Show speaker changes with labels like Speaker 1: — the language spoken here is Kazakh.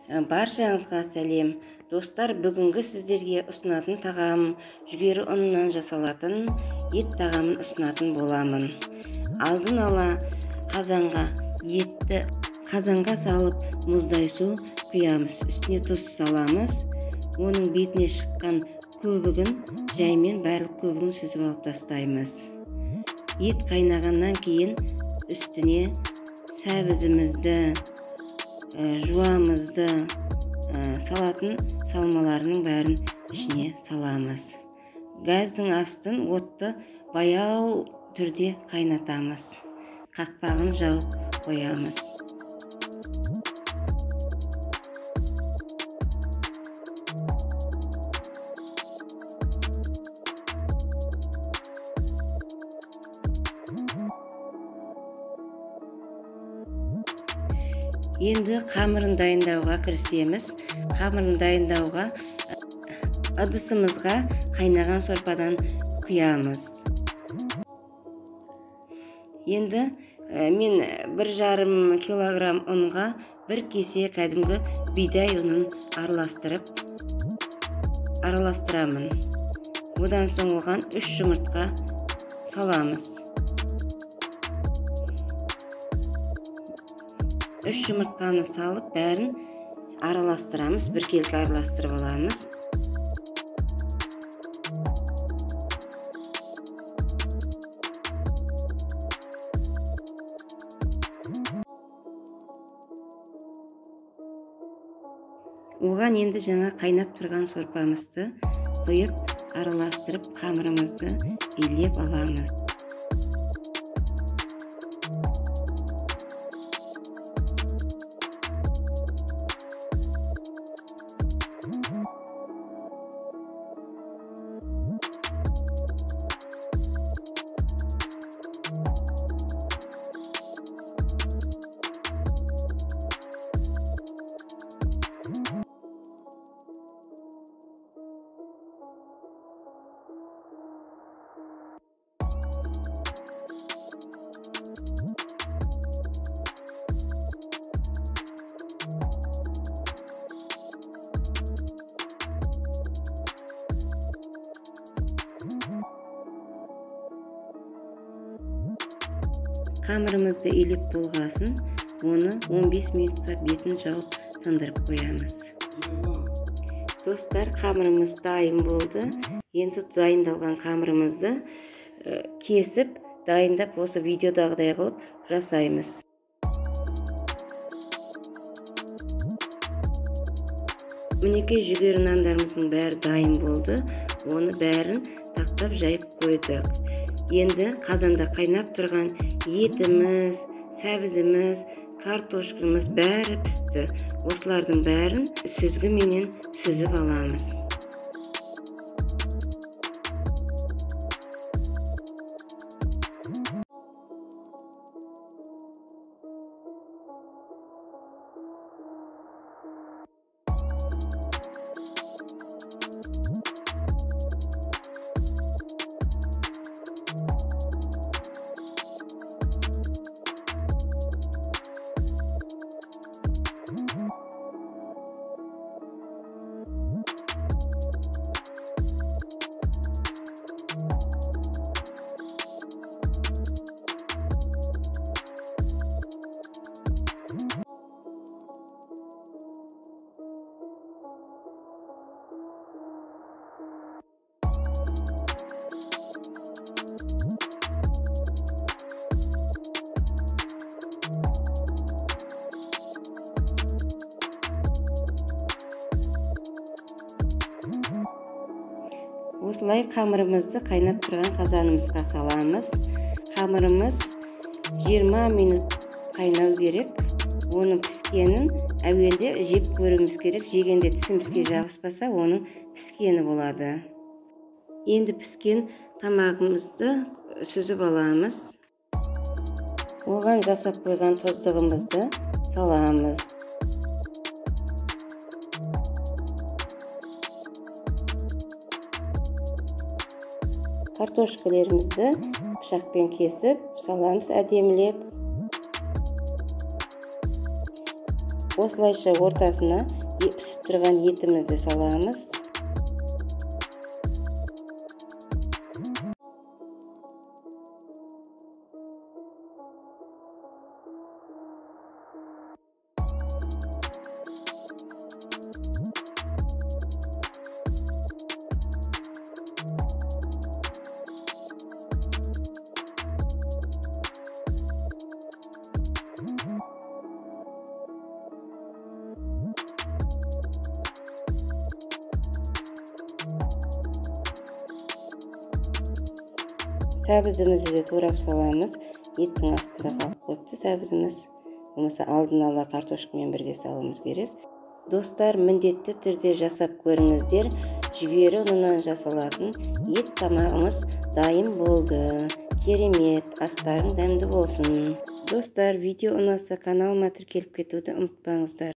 Speaker 1: Баршаңызға сәлем. Достар, бүгінгі сіздерге ұсынатын тағам жүгері ұнынан жасалатын ет тағамын ұсынатын боламын. Алдын ала қазанға салып мұздай су құямыз. Үстіне тұз саламыз. Оның бетіне шыққан көбігін жаймен барлық көбігін сүзіп алып тастаймыз. Ет қайнағаннан кейін үстіне сәбізімізді, жуамызды, салатын салмаларының бәрін ішіне саламыз. Газдың астын отты баяу түрде қайнатамыз. Қақпағын жауып қоямыз. Енді қамырын дайындауға кірісеміз. Қамырын дайындауға ыдысымызға қайнаған сорпадан құямыз. Енді мен 1,5 килограмм ұнға 1 кесе кәдімгі бидай ұнын араластырамын. Одан соң оған 3 жұмыртқа саламыз. 3 жұмыртқаны салып, бәрін араластырамыз. Біркелкі араластырып аламыз. Оған енді жаңа қайнап тұрған сорпамызды қойып, араластырып, қамырымызды илеп аламыз. Қамырымызды илеп болғасын, оны 15 минутқа бетін жауып тындырып қоямыз. Достар, қамырымыз дайын болды. Енді дайындалған қамырымызды кесіп, дайындап, осы видеодағыдай қылып жасаймыз. Мінекей жүгері нандарымыздың бәрі дайын болды. Оны бәрін тақтап жайып қойдық. Енді қазанда қайнап тұрған етіміз, сәбізіміз, картошкамыз бәрі пісті. Осылардың бәрін сүзгіменен сүзіп аламыз. Осылай қамырымызды қайнап тұрған қазанымызға саламыз. Қамырымыз 20 минут қайнау керек. Оның піскенін әуелде жеп көруіміз керек. Жегенде тісімізге жабыспаса, оның піскені болады. Енді піскен тамағымызды сүзіп аламыз. Оған жасап қойған тұздығымызды саламыз. Картошкаларымызды пышақпен кесіп, саламыз әдемілеп. Осылайша ортасына пісіп тұрған етімізді саламыз. Сәбізімізді де турап саламыз. Еттің астында қалып қойыпты сәбізіміз. Болмаса алдын ала картошкамен бірге салуымыз керек. Достар, міндетті түрде жасап көріңіздер. Жүгері ұнынан жасалатын ет тамағымыз дайын болды. Керемет, астарың дәмді болсын. Достар, видео ұнаса каналыма тіркеліп кетуді ұмытпаңыздар.